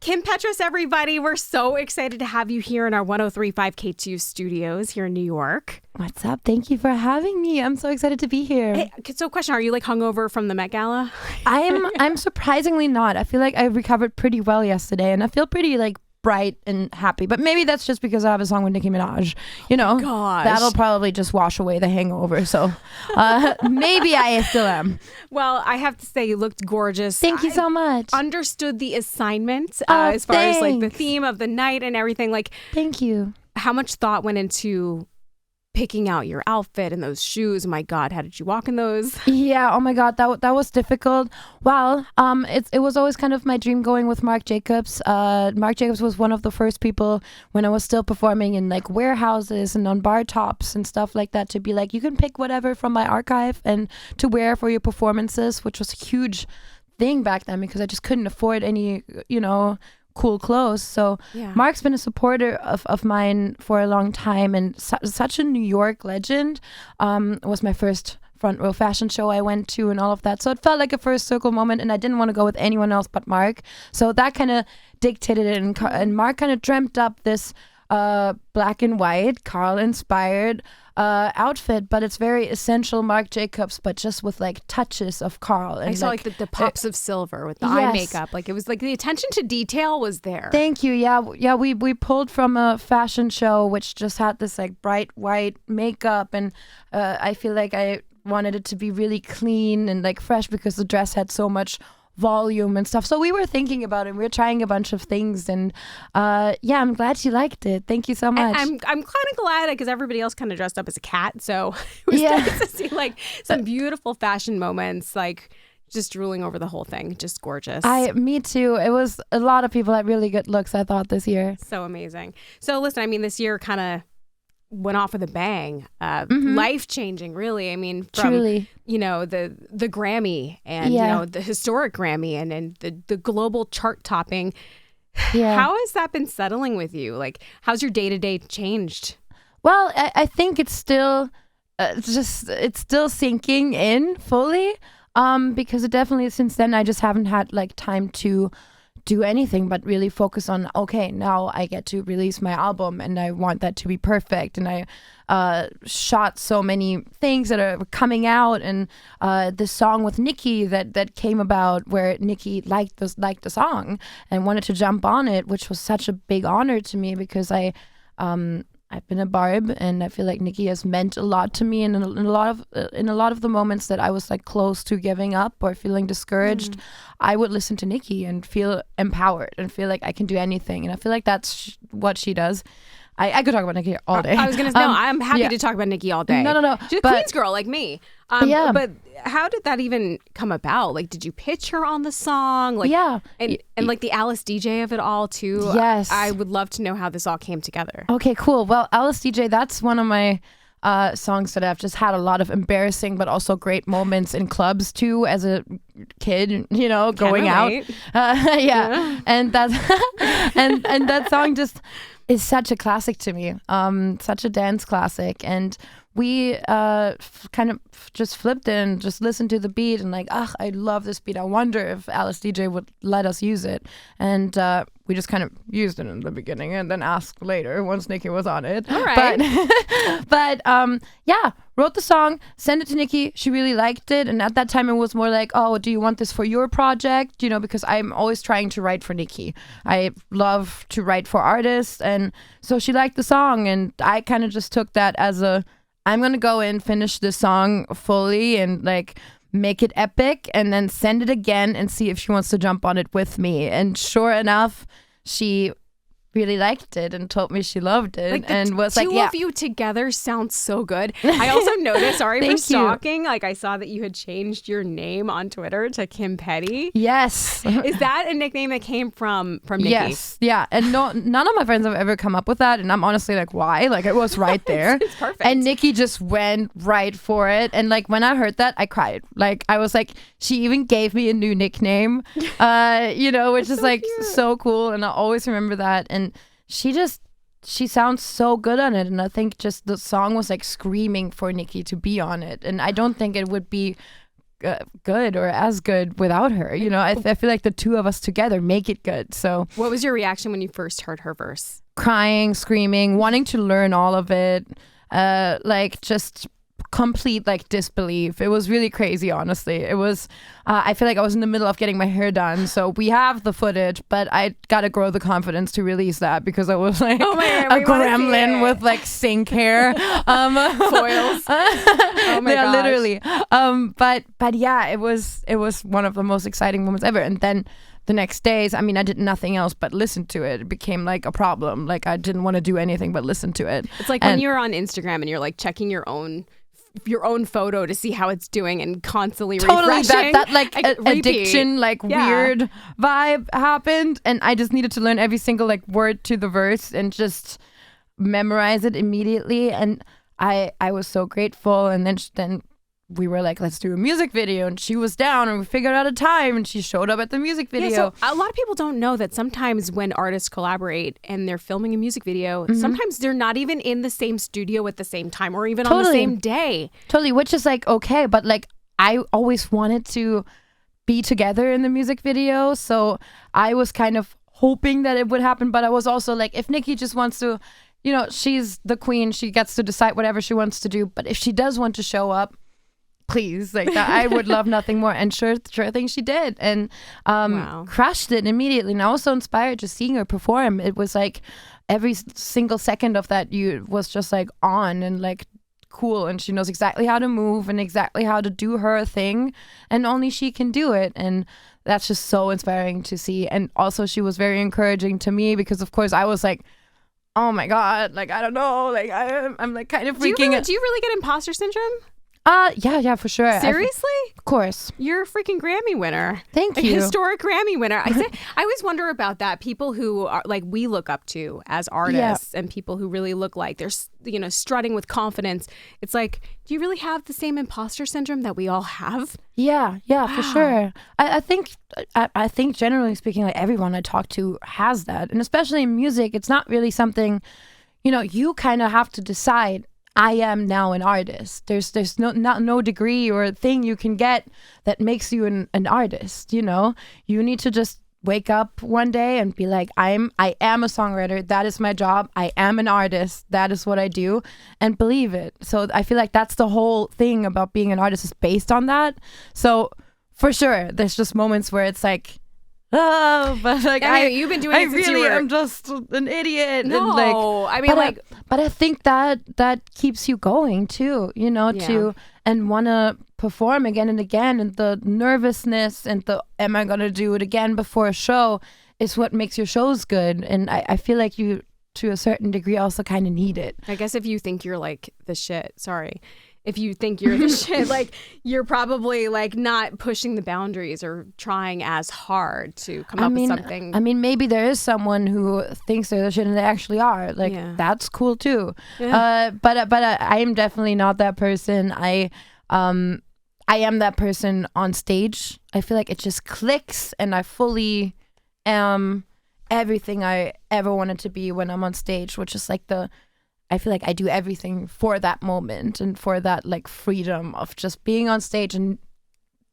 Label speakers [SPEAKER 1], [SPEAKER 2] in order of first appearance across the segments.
[SPEAKER 1] Kim Petras, everybody. We're so excited to have you here in our 103.5 K2 studios here in New York.
[SPEAKER 2] What's up? Thank you for having me. I'm so excited to be here.
[SPEAKER 1] Hey, so question, are you like hungover from the Met Gala?
[SPEAKER 2] I'm surprisingly not. I feel like I recovered pretty well yesterday, and I feel pretty like bright and happy. But maybe that's just because I have a song with Nicki Minaj. You know, that'll probably just wash away the hangover. So maybe I still am.
[SPEAKER 1] Well, I have to say you looked gorgeous.
[SPEAKER 2] Thank you so much.
[SPEAKER 1] Understood the assignment as far as like the theme of the night and everything. Like,
[SPEAKER 2] thank you.
[SPEAKER 1] How much thought went into picking out your outfit and those shoes? My God, how did you walk in those?
[SPEAKER 2] Yeah, oh my God, that was difficult. Well, it was always kind of my dream going with Marc Jacobs. Marc Jacobs was one of the first people when I was still performing in like warehouses and on bar tops and stuff like that to be like, you can pick whatever from my archive and to wear for your performances, which was a huge thing back then because I just couldn't afford any, cool clothes. So yeah. Mark's been a supporter of mine for a long time and such a New York legend. It was my first front row fashion show I went to and all of that. So it felt like a first circle moment and I didn't want to go with anyone else but Mark. So that kind of dictated it and Mark kind of dreamt up this black and white Carl inspired outfit, but it's very essential Marc Jacobs, but just with like touches of Carl. And
[SPEAKER 1] I saw like the pops of silver with the eye makeup. Like it was like the attention to detail was there.
[SPEAKER 2] Thank you. Yeah. We pulled from a fashion show which just had this like bright white makeup, and I feel like I wanted it to be really clean and like fresh because the dress had so much volume and stuff. So we were thinking about it. We were trying a bunch of things, and I'm glad you liked it. Thank you so much.
[SPEAKER 1] I'm kind of glad because everybody else kind of dressed up as a cat, so it was nice to see like some beautiful fashion moments, like just drooling over the whole thing. Just gorgeous.
[SPEAKER 2] Me too. It was a lot of people had really good looks, I thought, this year.
[SPEAKER 1] So amazing. So listen, I mean, this year kind of went off with a bang. Life-changing, really. I mean, from
[SPEAKER 2] truly,
[SPEAKER 1] the Grammy and the historic Grammy and the global chart topping. Yeah. How has that been settling with you? Like, how's your day-to-day changed?
[SPEAKER 2] Well, I think it's still it's still sinking in fully. Because it definitely since then I just haven't had like time to do anything but really focus on, okay, now I get to release my album and I want that to be perfect. And I shot so many things that are coming out, and the song with Nicki that came about where Nicki liked the song and wanted to jump on it, which was such a big honor to me because I've been a barb, and I feel like Nicki has meant a lot to me, and in a lot of the moments that I was like close to giving up or feeling discouraged, I would listen to Nicki and feel empowered and feel like I can do anything, and I feel like that's what she does. I could talk about Nicki all day.
[SPEAKER 1] I was gonna say, no, I'm happy to talk about Nicki all day.
[SPEAKER 2] No.
[SPEAKER 1] She's a Queens girl like me. But how did that even come about? Like, did you pitch her on the song? Like, and like the Alice DJ of it all too.
[SPEAKER 2] Yes,
[SPEAKER 1] I would love to know how this all came together.
[SPEAKER 2] Okay, cool. Well, Alice DJ, that's one of my songs that I've just had a lot of embarrassing but also great moments in clubs too as a kid, going out. And that and that song just is such a classic to me, such a dance classic. And we kind of just flipped it and just listened to the beat and like, I love this beat. I wonder if Alice DJ would let us use it. And we just kind of used it in the beginning and then asked later once Nicki was on it.
[SPEAKER 1] All right.
[SPEAKER 2] But wrote the song, sent it to Nicki. She really liked it. And at that time it was more like, oh, do you want this for your project? Because I'm always trying to write for Nicki. I love to write for artists. And so she liked the song. And I kind of just took that as I'm going to go in, finish the song fully and like make it epic and then send it again and see if she wants to jump on it with me. And sure enough, she really liked it and told me she loved it,
[SPEAKER 1] like
[SPEAKER 2] and was like,
[SPEAKER 1] two of you together sounds so good. I also noticed, sorry for stalking, like I saw that you had changed your name on Twitter to Kim Petty.
[SPEAKER 2] Yes.
[SPEAKER 1] Is that a nickname that came from Nicki?
[SPEAKER 2] Yes. Yeah. And none of my friends have ever come up with that, and I'm honestly like, why? Like, it was right there.
[SPEAKER 1] It's perfect.
[SPEAKER 2] And Nicki just went right for it, and like when I heard that, I cried. Like, I was like, she even gave me a new nickname, which is like cute. So cool, and I always remember that. And she sounds so good on it, and I think just the song was like screaming for Nicki to be on it, and I don't think it would be good or as good without her. You know, I feel like the two of us together make it good. So
[SPEAKER 1] what was your reaction when you first heard her verse?
[SPEAKER 2] Crying, screaming, wanting to learn all of it, like just complete like disbelief. It was really crazy, honestly. It was I feel like I was in the middle of getting my hair done, so we have the footage, but I gotta grow the confidence to release that because I was like a gremlin with like sink hair,
[SPEAKER 1] foils. Oh my gosh.
[SPEAKER 2] Literally. But yeah, it was one of the most exciting moments ever. And then the next days, I mean, I did nothing else but listen to it. It became like a problem. Like I didn't want to do anything but listen to it.
[SPEAKER 1] It's like when you're on Instagram and you're like checking your own photo to see how it's doing and constantly refreshing.
[SPEAKER 2] that like addiction, like weird vibe happened, and I just needed to learn every single like word to the verse and just memorize it immediately. And I was so grateful. And then we were like, let's do a music video, and she was down, and we figured out a time, and she showed up at the music video.
[SPEAKER 1] Yeah, so a lot of people don't know that sometimes when artists collaborate and they're filming a music video, sometimes they're not even in the same studio at the same time or even on the same day.
[SPEAKER 2] Totally, which is like okay, but like I always wanted to be together in the music video, so I was kind of hoping that it would happen, but I was also like, if Nicki just wants to, you know, she's the queen, she gets to decide whatever she wants to do, but if she does want to show up, please, like that, I would love nothing more. And sure thing she did, and crushed it immediately. And I was so inspired just seeing her perform. It was like every single second of that was just like on and like cool, and she knows exactly how to move and exactly how to do her thing, and only she can do it. And that's just so inspiring to see. And also she was very encouraging to me because of course I was like, oh my god, like I don't know, like I'm like kind of freaking out.
[SPEAKER 1] Do you really get imposter syndrome?
[SPEAKER 2] Yeah, for sure.
[SPEAKER 1] Seriously?
[SPEAKER 2] Of course.
[SPEAKER 1] You're a freaking Grammy winner.
[SPEAKER 2] Thank you.
[SPEAKER 1] A historic Grammy winner. I always wonder about that. People who are like we look up to as artists and people who really look like they're, you know, strutting with confidence. It's like, do you really have the same imposter syndrome that we all have?
[SPEAKER 2] Yeah, for sure. I think generally speaking, like everyone I talk to has that. And especially in music, it's not really something, you know, you kind of have to decide, I am now an artist. There's no degree or thing you can get that makes you an artist, you know? You need to just wake up one day and be like, I am a songwriter. That is my job. I am an artist. That is what I do, and believe it. So I feel like that's the whole thing about being an artist is based on that. So for sure, there's just moments where it's like, oh, but like
[SPEAKER 1] you've been doing it since
[SPEAKER 2] really am just an idiot.
[SPEAKER 1] No,
[SPEAKER 2] and like,
[SPEAKER 1] I mean,
[SPEAKER 2] but I think that keeps you going too, you know, and want to perform again and again, and the nervousness and the am I gonna do it again before a show is what makes your shows good. And I feel like you, to a certain degree, also kind of need it.
[SPEAKER 1] I guess if you think you're like the shit, if you think you're the shit, like you're probably like not pushing the boundaries or trying as hard to come up with something.
[SPEAKER 2] I mean, maybe there is someone who thinks they're the shit and they actually are. Like that's cool too.
[SPEAKER 1] Yeah.
[SPEAKER 2] But I am definitely not that person. I am that person on stage. I feel like it just clicks, and I fully am everything I ever wanted to be when I'm on stage, which is like I feel like I do everything for that moment and for that like freedom of just being on stage and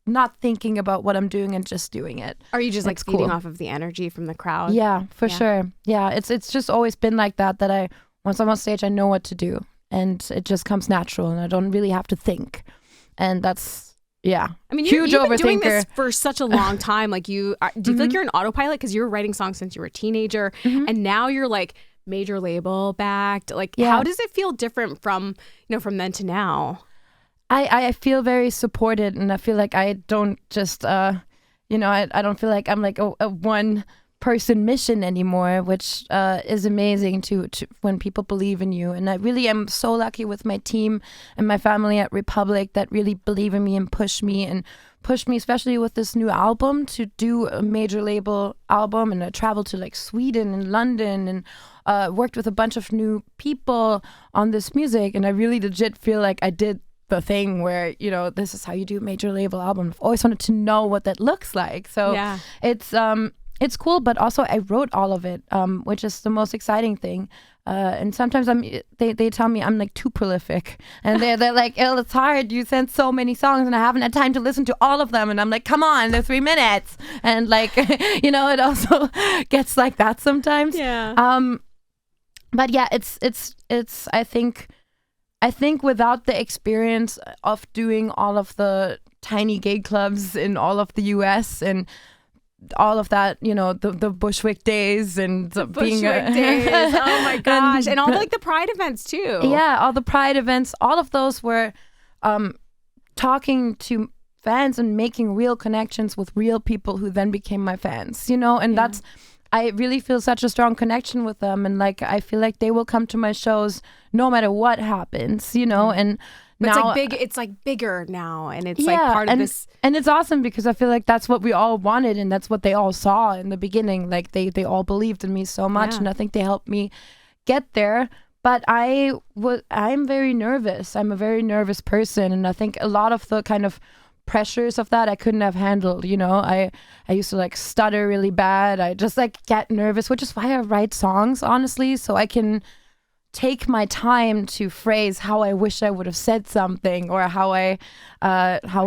[SPEAKER 2] not thinking about what I'm doing and just doing it.
[SPEAKER 1] Are you just like feeding off of the energy from the crowd?
[SPEAKER 2] Yeah, for sure. Yeah, it's just always been like that once I'm on stage, I know what to do, and it just comes natural, and I don't really have to think. And that's, I mean,
[SPEAKER 1] you've been doing this for such a long time. Like do you feel like you're an autopilot because you were writing songs since you were a teenager, and now you're like major label backed? Like, how does it feel different from then to now?
[SPEAKER 2] I feel very supported, and I feel like I don't just I don't feel like I'm like a one person mission anymore, which is amazing to when people believe in you. And I really am so lucky with my team and my family at Republic that really believe in me and push me, especially with this new album, to do a major label album. And I traveled to like Sweden and London and worked with a bunch of new people on this music. And I really legit feel like I did the thing where, you know, this is how you do a major label album. I've always wanted to know what that looks like. So it's cool, but also I wrote all of it, which is the most exciting thing. And sometimes they tell me I'm like too prolific, and they're like, "Oh, it's hard. You sent so many songs, and I haven't had time to listen to all of them." And I'm like, "Come on, they're 3 minutes." And like, it also gets like that sometimes.
[SPEAKER 1] Yeah.
[SPEAKER 2] But yeah, it's I think without the experience of doing all of the tiny gay clubs in all of the US and all of that, the Bushwick days and
[SPEAKER 1] Bushwick days. Oh my gosh. And all like the Pride events too.
[SPEAKER 2] Yeah, all the Pride events, all of those were talking to fans and making real connections with real people who then became my fans, and that's, I really feel such a strong connection with them, and like I feel like they will come to my shows no matter what happens, and
[SPEAKER 1] but
[SPEAKER 2] now
[SPEAKER 1] it's like bigger now, and it's like part of this,
[SPEAKER 2] and it's awesome because I feel like that's what we all wanted, and that's what they all saw in the beginning. Like they all believed in me so much, and I think they helped me get there. But I'm very nervous. I'm a very nervous person, and I think a lot of the kind of pressures of that I couldn't have handled. I used to like stutter really bad. I just like get nervous, which is why I write songs, honestly, so I can take my time to phrase how I wish I would have said something, or how an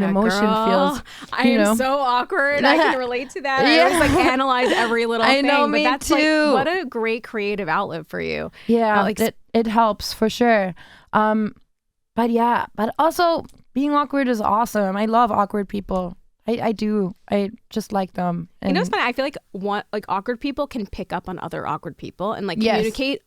[SPEAKER 2] emotion feels.
[SPEAKER 1] I am so awkward. I can relate to that. I always like analyze every little thing.
[SPEAKER 2] I know,
[SPEAKER 1] but
[SPEAKER 2] me
[SPEAKER 1] that's
[SPEAKER 2] too.
[SPEAKER 1] Like, what a great creative outlet for you.
[SPEAKER 2] Yeah, it helps for sure. But also being awkward is awesome. I love awkward people. I do. I just like them. And
[SPEAKER 1] it's funny. I feel like awkward people can pick up on other awkward people and like communicate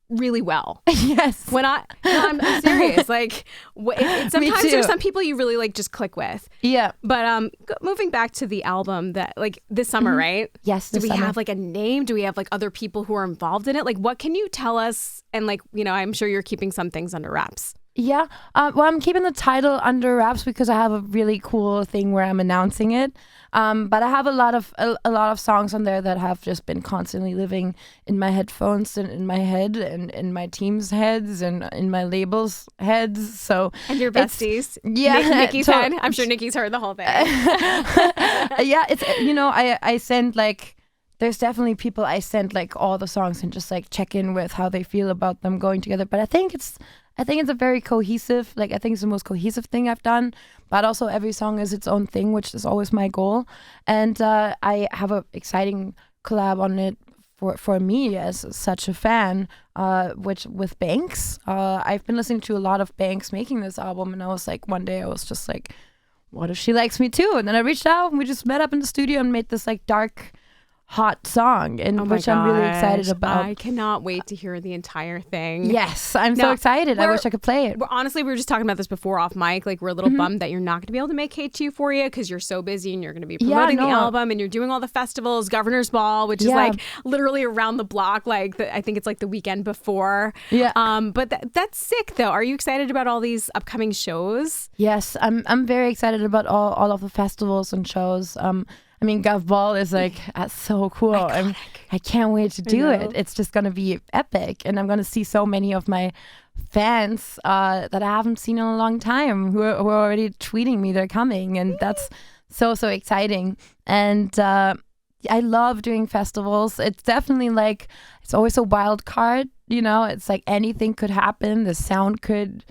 [SPEAKER 1] really well.
[SPEAKER 2] Yes.
[SPEAKER 1] I'm serious. Like sometimes there's some people you really like just click with.
[SPEAKER 2] Yeah.
[SPEAKER 1] But moving back to the album that like this summer, right?
[SPEAKER 2] Yes.
[SPEAKER 1] Do we have like a name? Do we have like other people who are involved in it? Like what can you tell us? And like, I'm sure you're keeping some things under wraps.
[SPEAKER 2] Yeah. Well, I'm keeping the title under wraps because I have a really cool thing where I'm announcing it. But I have a lot of songs on there that have just been constantly living in my headphones and in my head and in my team's heads and in my label's heads. So
[SPEAKER 1] and your besties. Nicki's head. I'm sure Nicki's heard the whole thing.
[SPEAKER 2] Yeah, it's I send like. There's definitely people I send like all the songs and just like check in with how they feel about them going together. But I think it's a very cohesive, like I think it's the most cohesive thing I've done. But also every song is its own thing, which is always my goal. And I have an exciting collab on it for me as such a fan, which with Banks. I've been listening to a lot of Banks making this album, and I was like, one day I was just like, what if she likes me too? And then I reached out and we just met up in the studio and made this like dark, hot song, and which I'm really excited about.
[SPEAKER 1] I cannot wait to hear the entire thing.
[SPEAKER 2] Yes, I'm so excited. I wish I could play it.
[SPEAKER 1] Honestly, we were just talking about this before off mic. Like, we're a little bummed that you're not going to be able to make K2 for you because you're so busy and you're going to be promoting the album and you're doing all the festivals, Governor's Ball, which is like literally around the block. Like, I think it's like the weekend before.
[SPEAKER 2] Yeah.
[SPEAKER 1] But that's sick though. Are you excited about all these upcoming shows?
[SPEAKER 2] Yes, I'm very excited about all of the festivals and shows. I mean, Gov Ball is like so cool. I can't wait to do it. It's just going to be epic. And I'm going to see so many of my fans that I haven't seen in a long time who are already tweeting me they're coming. And that's so exciting. And I love doing festivals. It's definitely like, it's always a wild card. It's like anything could happen. The sound could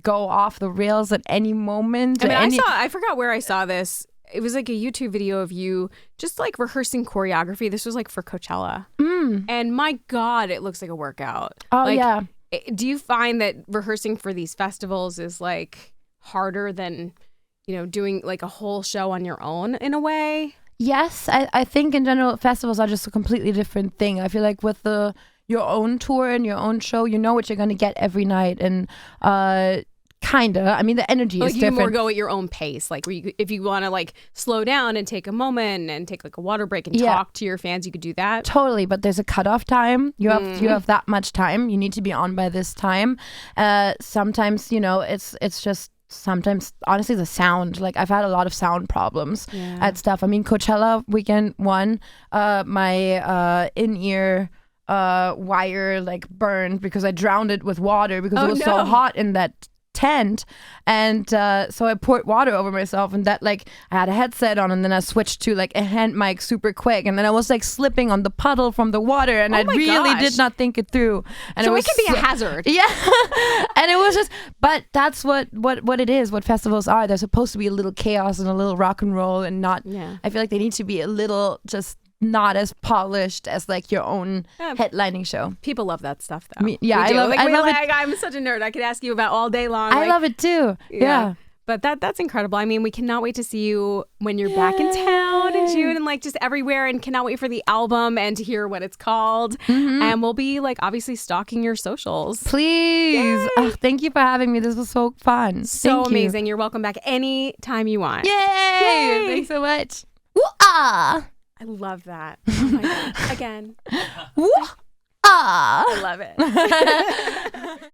[SPEAKER 2] go off the rails at any moment.
[SPEAKER 1] I mean, I forgot where I saw this. It was like a YouTube video of you just like rehearsing choreography. This was like for Coachella. And my God, it looks like a workout.
[SPEAKER 2] Oh,
[SPEAKER 1] like,
[SPEAKER 2] yeah.
[SPEAKER 1] Do you find that rehearsing for these festivals is like harder than, doing like a whole show on your own in a way?
[SPEAKER 2] Yes. I think in general, festivals are just a completely different thing. I feel like with your own tour and your own show, you know what you're going to get every night. And kinda. I mean, the energy is different.
[SPEAKER 1] You more go at your own pace. Like, if you want to like slow down and take a moment and take like a water break and talk to your fans, you could do that.
[SPEAKER 2] Totally, but there's a cutoff time. You have that much time. You need to be on by this time. Sometimes, it's just sometimes honestly the sound. Like, I've had a lot of sound problems at stuff. I mean, Coachella weekend 1, my in-ear wire like burned because I drowned it with water because it was so hot in that tent, and so I poured water over myself, and that like I had a headset on, and then I switched to like a hand mic super quick, and then I was like slipping on the puddle from the water, and I really did not think it through. And
[SPEAKER 1] so it can be a hazard.
[SPEAKER 2] Yeah. And it was just, but that's what it is, what festivals are. They're supposed to be a little chaos and a little rock and roll, and not, I feel like they need to be a little just not as polished as like your own headlining show.
[SPEAKER 1] People love that stuff though.
[SPEAKER 2] I love it.
[SPEAKER 1] I'm such a nerd. I could ask you about all day long.
[SPEAKER 2] I love it too. Yeah.
[SPEAKER 1] But that's incredible. I mean, we cannot wait to see you when you're back in town in June and like just everywhere, and cannot wait for the album and to hear what it's called. And we'll be like obviously stalking your socials.
[SPEAKER 2] Please. Oh, thank you for having me. This was so fun.
[SPEAKER 1] So amazing. You're welcome back anytime you want.
[SPEAKER 2] Yay! Thanks so much. Woo-ah!
[SPEAKER 1] I love that. Oh my God. Again.
[SPEAKER 2] Woo-ah!
[SPEAKER 1] I love it.